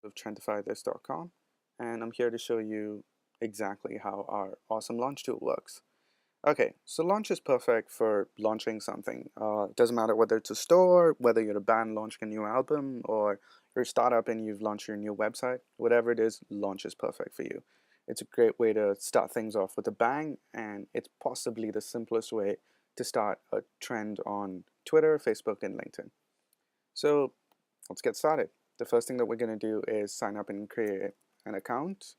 of TrendifyThis.com, and I'm here to show you exactly how our awesome launch tool works. Okay, so launch is perfect for launching something. It doesn't matter whether it's a store, whether you're a band launching a new album, or you're a startup and you've launched your new website. Whatever it is, launch is perfect for you. It's a great way to start things off with a bang, and it's possibly the simplest way to start a trend on Twitter, Facebook, and LinkedIn. So let's get started. The first thing that we're going to do is sign up and create an account.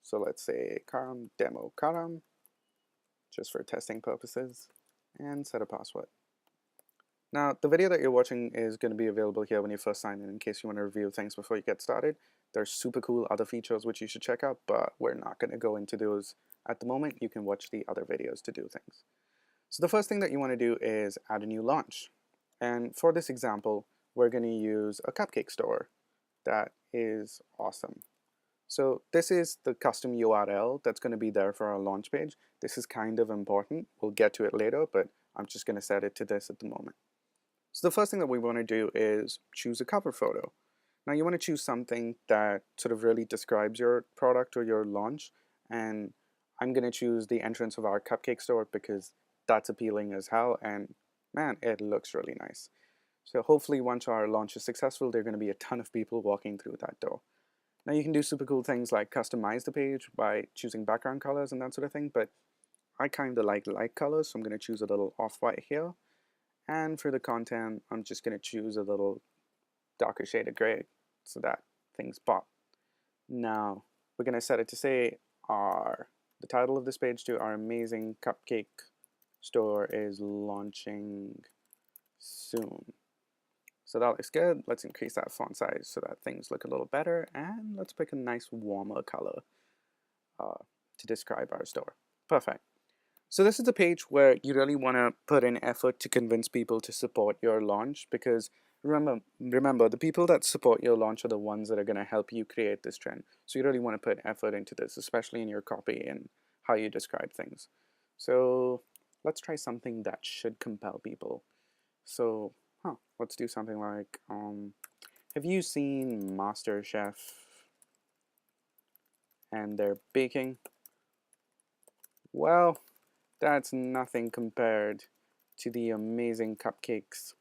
So let's say Karam, demo Karam, just for testing purposes, and set a password. Now, the video that you're watching is going to be available here when you first sign in case you want to review things before you get started. There's super cool other features which you should check out, but we're not going to go into those at the moment. You can watch the other videos to do things. So the first thing that you want to do is add a new launch. And for this example, we're going to use a cupcake store. That is awesome. So this is the custom URL that's going to be there for our launch page. This is kind of important. We'll get to it later, but I'm just going to set it to this at the moment. So the first thing that we want to do is choose a cover photo. Now you want to choose something that sort of really describes your product or your launch, and I'm going to choose the entrance of our cupcake store because that's appealing as hell, and man, it looks really nice. So hopefully once our launch is successful, there are going to be a ton of people walking through that door. Now you can do super cool things like customize the page by choosing background colors and that sort of thing, but I kind of like light colors, so I'm going to choose a little off-white here. And for the content, I'm just going to choose a little darker shade of gray so that things pop. Now we're going to set it to say the title of this page to our amazing cupcake store is launching soon. So that looks good. Let's increase that font size so that things look a little better, and let's pick a nice warmer color to describe our store. Perfect. So this is a page where you really want to put in effort to convince people to support your launch, because remember, the people that support your launch are the ones that are going to help you create this trend. So you really want to put effort into this, especially in your copy and how you describe things. So let's try something that should compel people. So let's do something like, have you seen MasterChef and they're baking? Well, that's nothing compared to the amazing cupcakes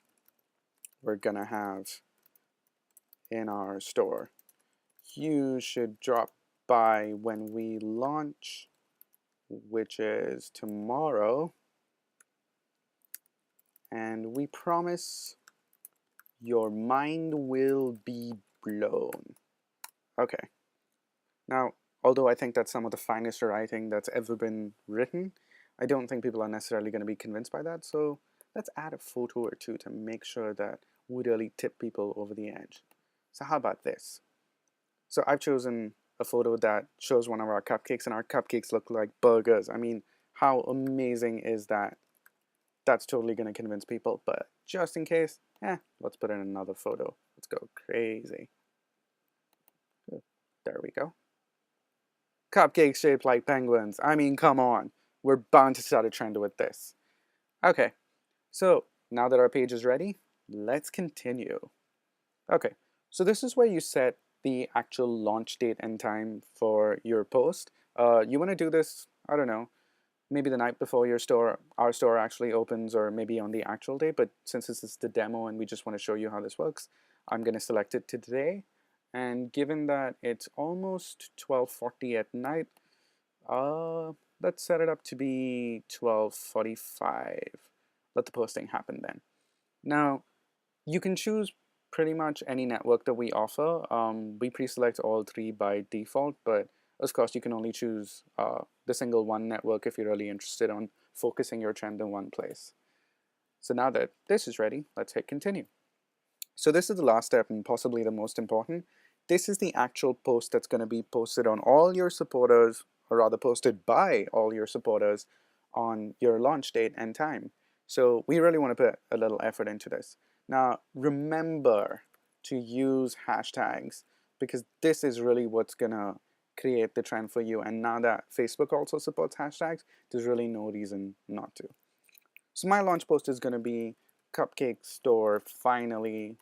we're gonna have in our store. You should drop by when we launch, which is tomorrow, and we promise your mind will be blown. Okay. Now, although I think that's some of the finest writing that's ever been written, I don't think people are necessarily going to be convinced by that, so let's add a photo or two to make sure that we really tip people over the edge. So how about this? So I've chosen a photo that shows one of our cupcakes, and our cupcakes look like burgers. I mean, how amazing is that? That's totally going to convince people, but just in case, let's put in another photo. Let's go crazy. There we go. Cupcakes shaped like penguins. I mean, come on. We're bound to start a trend with this. Okay, so now that our page is ready, let's continue. Okay, so this is where you set the actual launch date and time for your post. You want to do this, I don't know, maybe the night before our store actually opens, or maybe on the actual day, but since this is the demo and we just want to show you how this works, I'm going to select it to today. And given that it's almost 12:40 at night, let's set it up to be 12:45. Let the posting happen then. Now, you can choose pretty much any network that we offer. We pre-select all three by default, but of course you can only choose the single one network if you're really interested on focusing your trend in one place. So now that this is ready, let's hit continue. So this is the last step and possibly the most important. This is the actual post that's going to be posted on all your supporters, or rather posted by all your supporters on your launch date and time. So we really want to put a little effort into this. Now remember to use hashtags, because this is really what's going to create the trend for you. And now that Facebook also supports hashtags, there's really no reason not to. So my launch post is going to be cupcake store finally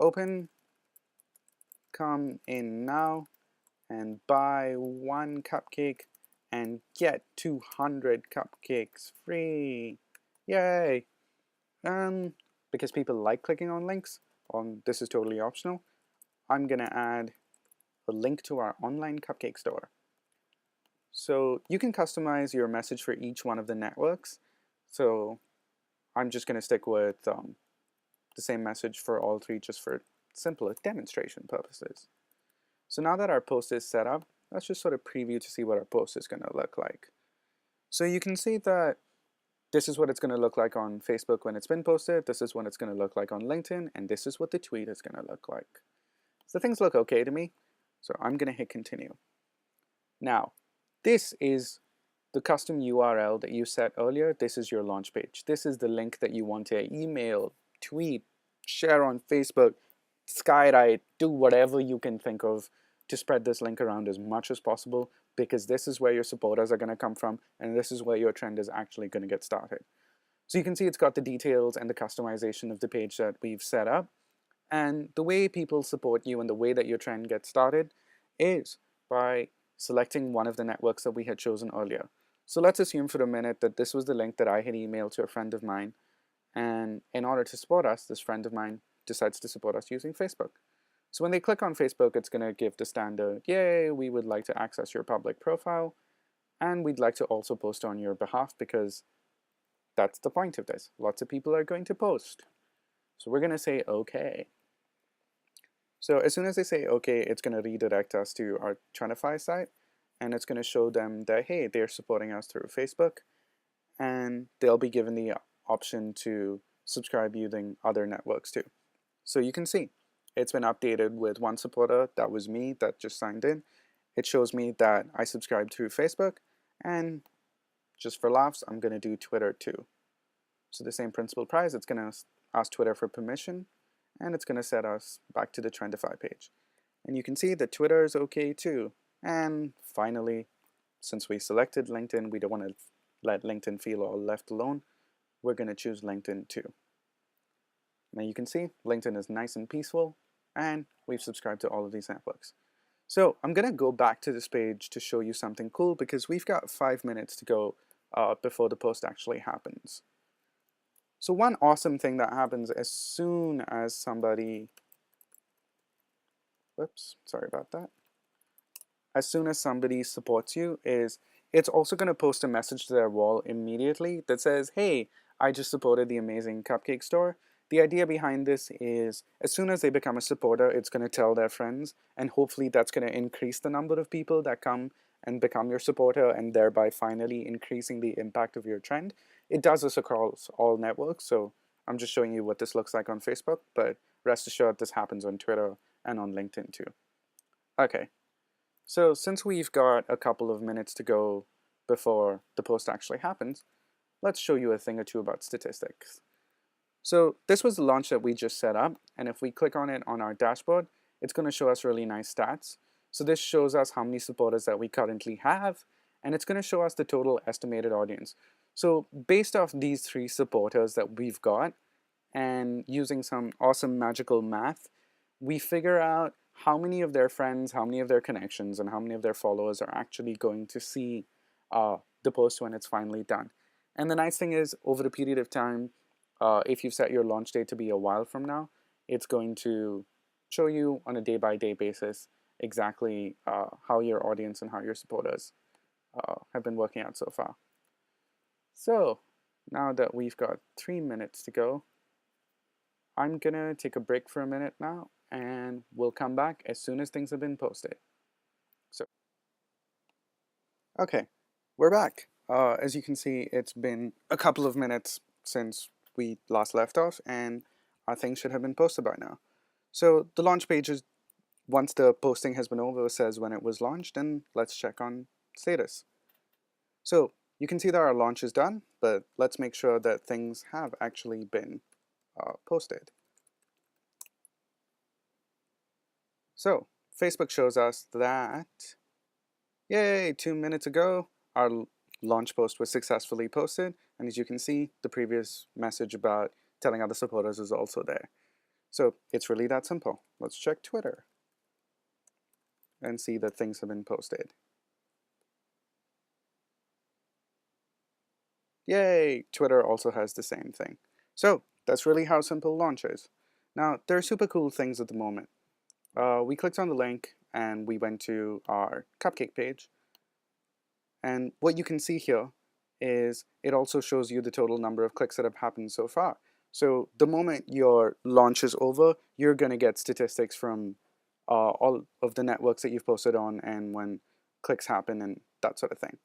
open. come in now and buy 1 cupcake and get 200 cupcakes free. Yay! Because people like clicking on links, this is totally optional, I'm gonna add a link to our online cupcake store. So you can customize your message for each one of the networks. So I'm just gonna stick with the same message for all three just for simple demonstration purposes. So now that our post is set up, let's just sort of preview to see what our post is gonna look like. So you can see that this is what it's going to look like on Facebook when it's been posted, this is what it's going to look like on LinkedIn, and this is what the tweet is going to look like. So things look okay to me, so I'm going to hit continue. Now, this is the custom URL that you set earlier. This is your launch page. This is the link that you want to email, tweet, share on Facebook, skywrite, do whatever you can think of to spread this link around as much as possible, because this is where your supporters are going to come from, and this is where your trend is actually going to get started. So you can see it's got the details and the customization of the page that we've set up. And the way people support you and the way that your trend gets started is by selecting one of the networks that we had chosen earlier. So let's assume for a minute that this was the link that I had emailed to a friend of mine. And in order to support us, this friend of mine decides to support us using Facebook. So when they click on Facebook, it's going to give the standard, yay, we would like to access your public profile, and we'd like to also post on your behalf because that's the point of this. Lots of people are going to post. So we're going to say OK. So as soon as they say OK, it's going to redirect us to our Trendify site, and it's going to show them that, hey, they're supporting us through Facebook, and they'll be given the option to subscribe using other networks too. So you can see it's been updated with one supporter, that was me, that just signed in. It shows me that I subscribed through Facebook, and just for laughs, I'm going to do Twitter too. So the same principle applies. It's going to ask Twitter for permission, and it's going to set us back to the Trendify page. And you can see that Twitter is okay too. And finally, since we selected LinkedIn, we don't want to let LinkedIn feel all left alone. We're going to choose LinkedIn too. Now you can see LinkedIn is nice and peaceful, and we've subscribed to all of these networks. So I'm going to go back to this page to show you something cool, because we've got 5 minutes to go before the post actually happens. So one awesome thing that happens as soon as somebody, sorry about that. As soon as somebody supports you is it's also going to post a message to their wall immediately that says, hey, I just supported the amazing cupcake store. The idea behind this is as soon as they become a supporter, it's going to tell their friends, and hopefully that's going to increase the number of people that come and become your supporter, and thereby finally increasing the impact of your trend. It does this across all networks, so I'm just showing you what this looks like on Facebook, but rest assured this happens on Twitter and on LinkedIn too. Okay, so since we've got a couple of minutes to go before the post actually happens, let's show you a thing or two about statistics. So this was the launch that we just set up, and if we click on it on our dashboard, it's going to show us really nice stats. So this shows us how many supporters that we currently have, and it's going to show us the total estimated audience. So based off these 3 supporters that we've got, and using some awesome magical math, we figure out how many of their friends, how many of their connections, and how many of their followers are actually going to see the post when it's finally done. And the nice thing is, over a period of time, if you've set your launch date to be a while from now, it's going to show you on a day-by-day basis exactly how your audience and how your supporters have been working out so far. So now that we've got 3 minutes to go, I'm gonna take a break for a minute now, and we'll come back as soon as things have been posted. So, okay, we're back. As you can see, it's been a couple of minutes since we last left off, and our things should have been posted by now. So the launch page is, once the posting has been over, says when it was launched, and let's check on status. So you can see that our launch is done, but let's make sure that things have actually been posted. So Facebook shows us that, yay, 2 minutes ago, our launch post was successfully posted, and as you can see, the previous message about telling other supporters is also there. So it's really that simple. Let's check Twitter. and see that things have been posted. Yay! Twitter also has the same thing. So that's really how simple launch is. Now, there are super cool things at the moment. We clicked on the link and we went to our cupcake page. And what you can see here is it also shows you the total number of clicks that have happened so far. So the moment your launch is over, you're going to get statistics from all of the networks that you've posted on and when clicks happen and that sort of thing.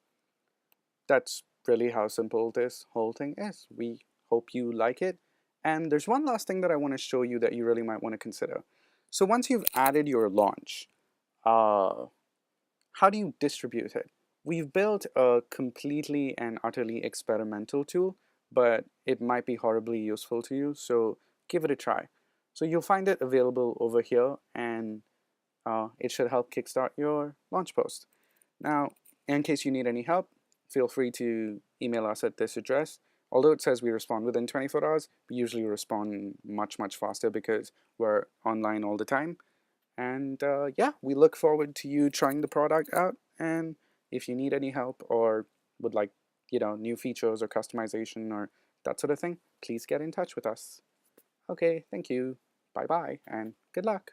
That's really how simple this whole thing is. We hope you like it. And there's one last thing that I want to show you that you really might want to consider. So once you've added your launch, how do you distribute it? We've built a completely and utterly experimental tool, but it might be horribly useful to you, so give it a try. So you'll find it available over here, and it should help kickstart your launch post. Now, in case you need any help, feel free to email us at this address. Although it says we respond within 24 hours, we usually respond much, much faster because we're online all the time. And yeah, we look forward to you trying the product out. And if you need any help or would like, new features or customization or that sort of thing, please get in touch with us. Okay, thank you. Bye bye, and good luck.